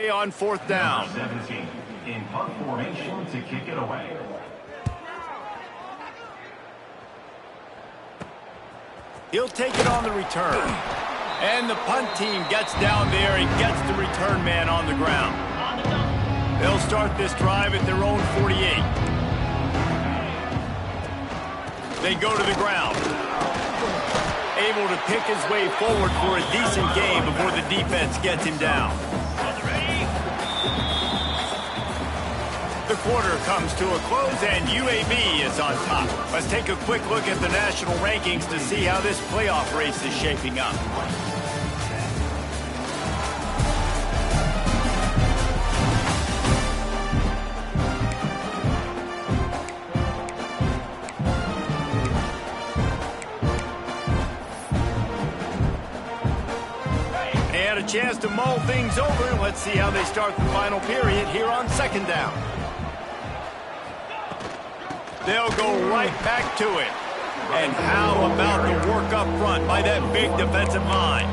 On fourth down. 17 in punt formation to kick it away. He'll take it on the return. And the punt team gets down there and gets the return man on the ground. They'll start this drive at their own 48. They go to the ground. Able to pick his way forward for a decent gain before the defense gets him down. The quarter comes to a close, and UAB is on top. Let's take a quick look at the national rankings to see how this playoff race is shaping up. They had a chance to mull things over. Let's see how they start the final period here on second down. They'll go right back to it. And how about the work up front by that big defensive line?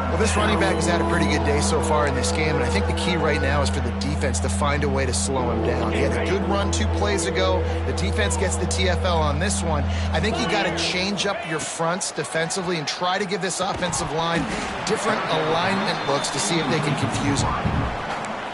Well, this running back has had a pretty good day so far in this game, and I think the key right now is for the defense to find a way to slow him down. He had a good run 2 plays ago. The defense gets the TFL on this one. I think you got to change up your fronts defensively and try to give this offensive line different alignment looks to see if they can confuse him.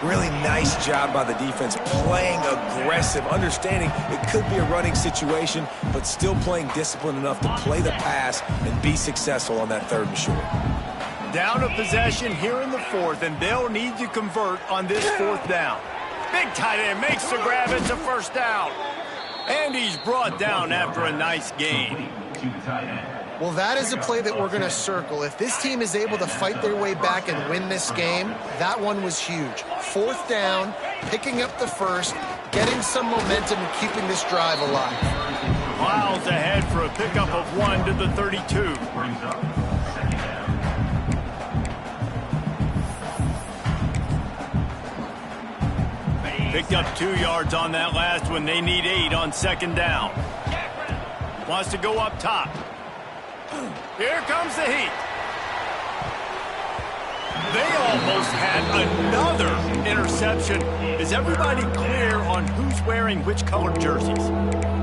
Really nice job by the defense, playing aggressive, understanding it could be a running situation, but still playing disciplined enough to play the pass and be successful on that 3rd and short. Down a possession here in the 4th, and they'll need to convert on this 4th down. Big tight end makes the grab. It's a first down. And he's brought down after a nice gain. Well, that is a play that we're going to circle. If this team is able to fight their way back and win this game, that one was huge. 4th down, picking up the first, getting some momentum and keeping this drive alive. Miles ahead for a pickup of 1 to the 32. Picked up 2 yards on that last one. They need 8 on second down. Wants to go up top. Here comes the heat. They almost had another interception. Is everybody clear on who's wearing which colored jerseys?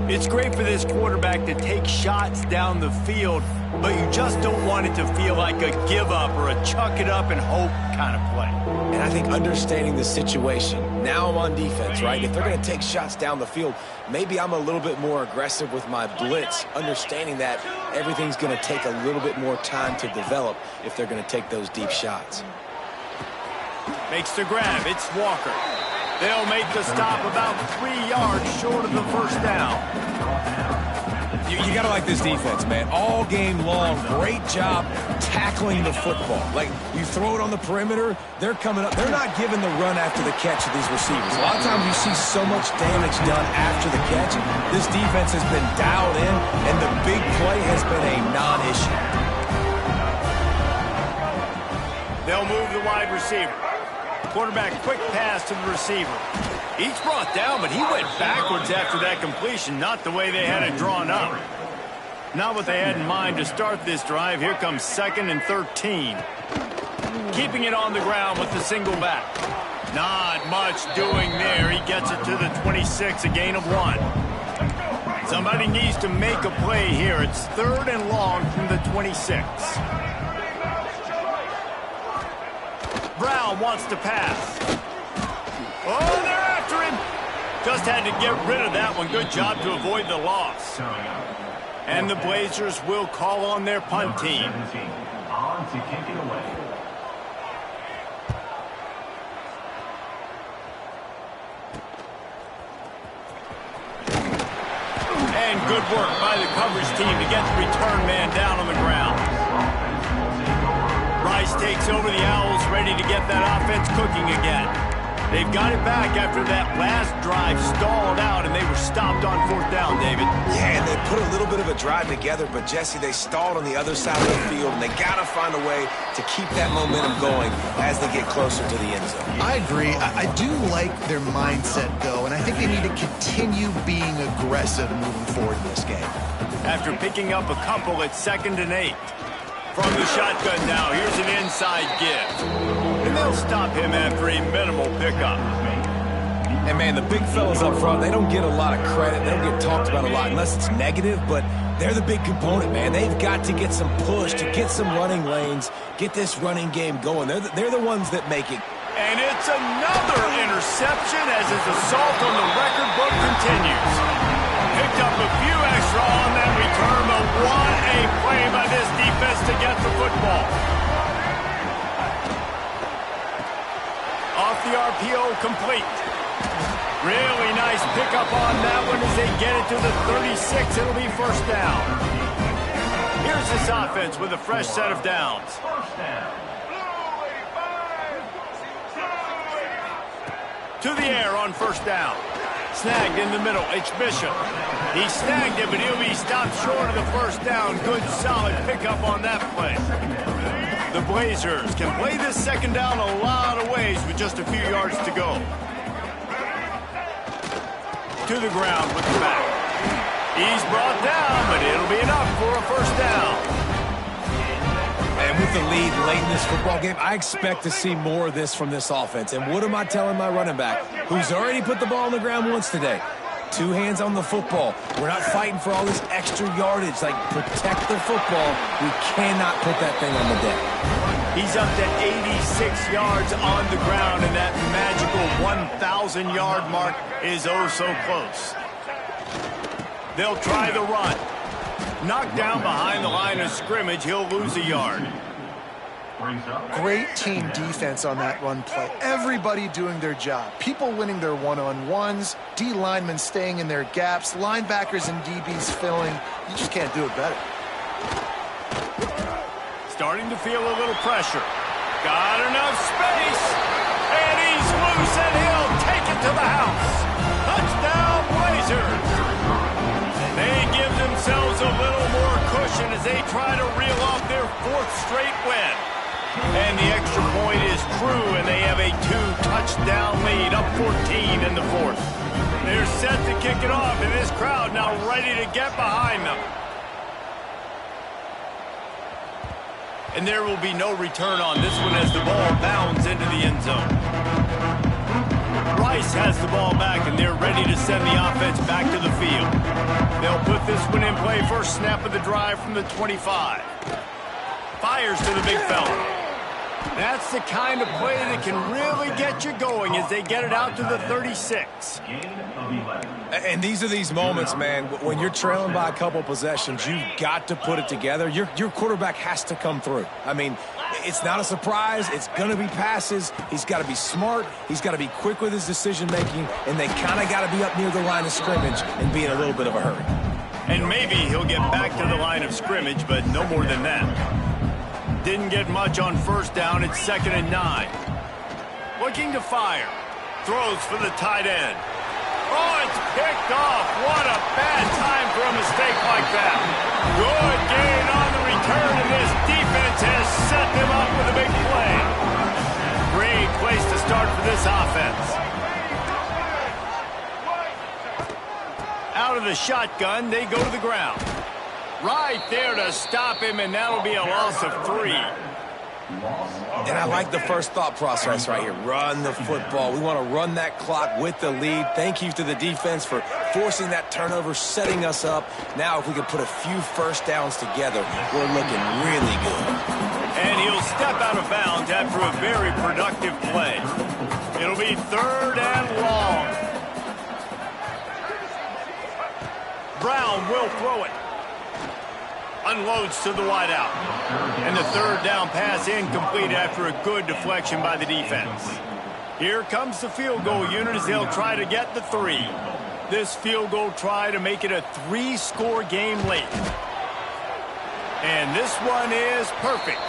It's great for this quarterback to take shots down the field, but you just don't want it to feel like a give up or a chuck it up and hope kind of play. And I think understanding the situation, now I'm on defense, right? If they're going to take shots down the field, maybe I'm a little bit more aggressive with my blitz, understanding that everything's going to take a little bit more time to develop if they're going to take those deep shots. Makes the grab. It's Walker. They'll make the stop about 3 yards short of the first down. You got to like this defense, man. All game long, great job tackling the football. Like, you throw it on the perimeter, they're coming up. They're not giving the run after the catch to these receivers. A lot of times you see so much damage done after the catch. This defense has been dialed in, and the big play has been a non-issue. They'll move the wide receiver. Quarterback quick pass to the receiver. Each brought down, but he went backwards after that completion, not the way they had it drawn up. Not what they had in mind to start this drive. Here comes 2nd and 13. Keeping it on the ground with the single back. Not much doing there. He gets it to the 26, a gain of 1. Somebody needs to make a play here. It's 3rd and long from the 26. Brown wants to pass. Oh, they're after him. Just had to get rid of that one. Good job to avoid the loss. And the Blazers will call on their punt team. On to kick it away. And good work by the coverage team to get the return man down on the ground. Rice takes over the Owls, ready to get that offense cooking again. They've got it back after that last drive stalled out, and they were stopped on 4th down, David. Yeah, and they put a little bit of a drive together, but, Jesse, they stalled on the other side of the field, and they got to find a way to keep that momentum going as they get closer to the end zone. I agree. I do like their mindset, though, and I think they need to continue being aggressive moving forward in this game. After picking up a couple at 2nd and 8. From the shotgun now, here's an inside give. And they'll They'll stop him after a minimal pickup. And, man, the big fellas up front, they don't get a lot of credit. They don't get talked about a lot unless it's negative, but they're the big component, man. They've got to get some push, to get some running lanes, get this running game going. They're the ones that make it. And it's another interception as his assault on the record book continues. Picked up a few extra on that return, but what a play by this defense to get the football. Off the RPO, complete. Really nice pickup on that one as they get it to the 36. It'll be first down. Here's this offense with a fresh set of downs. To the air on first down. Snagged in the middle. It's Bishop. He snagged it, but he'll be stopped short of the first down. Good, solid pickup on that play. The Blazers can play this second down a lot of ways with just a few yards to go. To the ground with the back. He's brought down, but it'll be enough for a first down. And with the lead late in this football game, I expect to see more of this from this offense. And what am I telling my running back, who's already put the ball on the ground once today? 2 hands on the football. We're not fighting for all this extra yardage. Like, protect the football. We cannot put that thing on the deck. He's up to 86 yards on the ground, and that magical 1,000-yard mark is oh so close. They'll try the run. Knocked down behind the line of scrimmage, he'll lose a yard. Great team defense on that run play. Everybody doing their job. People winning their one-on-ones, D linemen staying in their gaps, linebackers and DBs filling. You just can't do it better. Starting to feel a little pressure. Got enough space, and he's loose, and he'll take it to the house. Touchdown, Blazers. They give themselves a little more cushion as they try to reel off their 4th straight win. And the extra point is true, and they have a 2-touchdown lead, up 14 in the 4th. They're set to kick it off, and this crowd now ready to get behind them. And there will be no return on this one as the ball bounds into the end zone. Rice has the ball back, and they're ready to send the offense back to the field. They'll put this one in play first snap of the drive from the 25. Fires to the big fella. That's the kind of play that can really get you going as they get it out to the 36. And these are these moments, man, when you're trailing by a couple possessions, you've got to put it together. Your quarterback has to come through. I mean, it's not a surprise. It's going to be passes. He's got to be smart. He's got to be quick with his decision-making, and they kind of got to be up near the line of scrimmage and be in a little bit of a hurry. And maybe he'll get back to the line of scrimmage, but no more than that. Didn't get much on first down. It's 2nd and 9. Looking to fire. Throws for the tight end. Oh, it's picked off. What a bad time for a mistake like that. Good gain on the return, and this defense has set them up with a big play. Great place to start for this offense. Out of the shotgun, they go to the ground. Right there to stop him, and that'll be a loss of 3. And I like the first thought process right here. Run the football. We want to run that clock with the lead. Thank you to the defense for forcing that turnover, setting us up. Now, if we can put a few first downs together, we're looking really good. And he'll step out of bounds after a very productive play. It'll be 3rd and long. Brown will throw it. Unloads to the wideout. And the 3rd down pass incomplete after a good deflection by the defense. Here comes the field goal unit as they'll try to get the 3. This field goal try to make it a 3-score game late. And this one is perfect.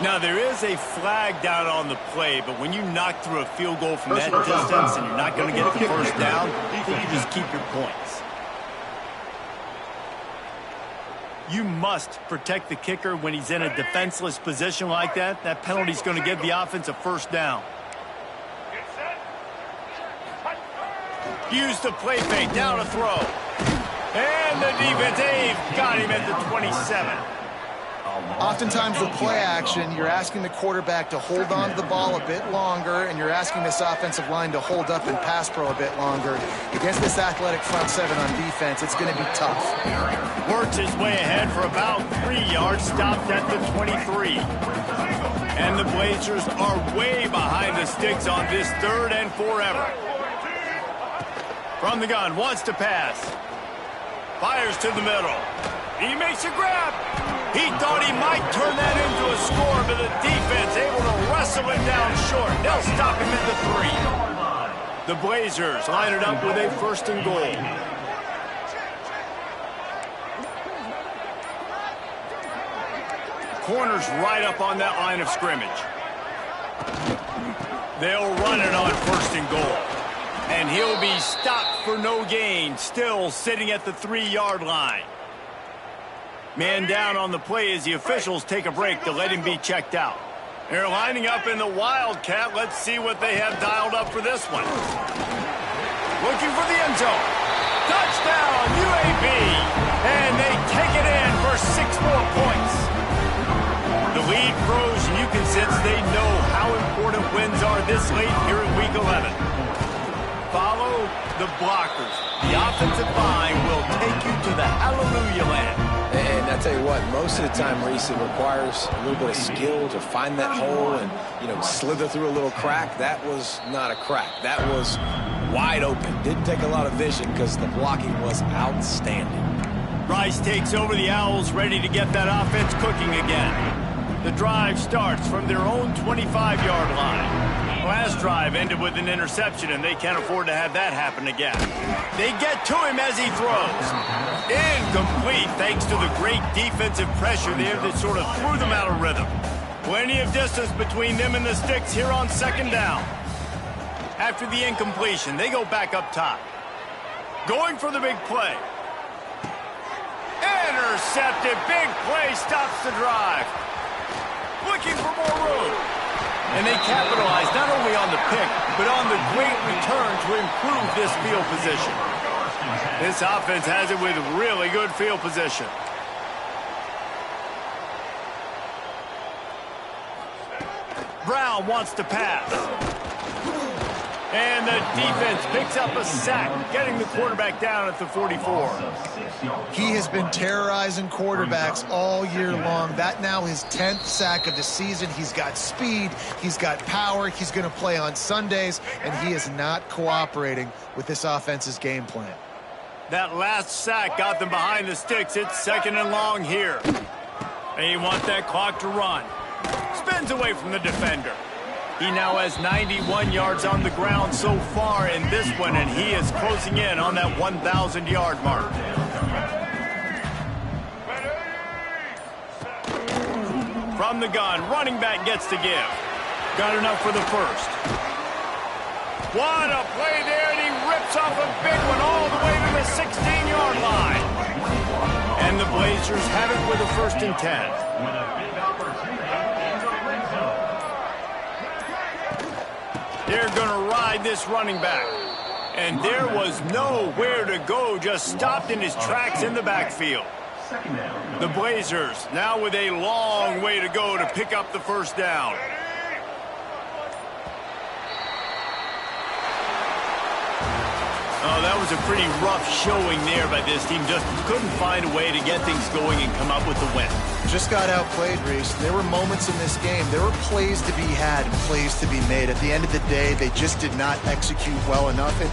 Now, there is a flag down on the play, but when you knock through a field goal from that distance and you're not going to get the first down, I think you just keep your points. You must protect the kicker when he's in a defenseless position like that. That penalty's going to give the offense a first down. Use the play fake, down a throw. And the defense, they've got him at the 27. Oftentimes with play action, you're asking the quarterback to hold on to the ball a bit longer, and you're asking this offensive line to hold up and pass pro a bit longer. Against this athletic front seven on defense, it's going to be tough. Works his way ahead for about 3 yards, stopped at the 23. And the Blazers are way behind the sticks on this 3rd and forever. From the gun, wants to pass. Fires to the middle. He makes a grab. He thought he might turn that into a score, but the defense able to wrestle him down short. They'll stop him at the 3. The Blazers line it up with a 1st and goal. Corner's right up on that line of scrimmage. They'll run it on 1st and goal. And he'll be stopped for no gain, still sitting at the 3-yard line. Man down on the play as the officials take a break to let him be checked out. They're lining up in the Wildcat. Let's see what they have dialed up for this one. Looking for the end zone. Touchdown, UAB. And they take it in for 6 more points. The lead grows, and you can sense they know how important wins are this late here in Week 11. Follow the blockers. The offensive line will take you to the hallelujah land. And I tell you what, most of the time, Reese, it requires a little bit of skill to find that hole and, slither through a little crack. That was not a crack. That was wide open. Didn't take a lot of vision because the blocking was outstanding. Rice takes over the Owls, ready to get that offense cooking again. The drive starts from their own 25-yard line. Last drive ended with an interception, and they can't afford to have that happen again. They get to him as he throws. Incomplete, thanks to the great defensive pressure there that sort of threw them out of rhythm. Plenty of distance between them and the sticks here on 2nd down. After the incompletion, they go back up top. Going for the big play. Intercepted, big play, stops the drive. Looking for more room. And they capitalize not only on the pick, but on the great return to improve this field position. This offense has it with really good field position. Brown wants to pass. And the defense picks up a sack, getting the quarterback down at the 44. He has been terrorizing quarterbacks all year long. That now his 10th sack of the season. He's got speed. He's got power. He's going to play on Sundays, and he is not cooperating with this offense's game plan. That last sack got them behind the sticks. It's 2nd and long here. They want that clock to run. Spins away from the defender. He now has 91 yards on the ground so far in this one, and he is closing in on that 1,000-yard mark. From the gun, running back gets to give. Got enough for the 1st. What a play there, and he rips off a big one all the way to the 16-yard line. And the Blazers have it with a 1st and 10. They're going to ride this running back. And there was nowhere to go, just stopped in his tracks in the backfield. The Blazers now with a long way to go to pick up the 1st down. Oh, that was a pretty rough showing there by this team. Just couldn't find a way to get things going and come up with the win. Just got outplayed, Reese. There were moments in this game. There were plays to be had and plays to be made. At the end of the day, they just did not execute well enough. And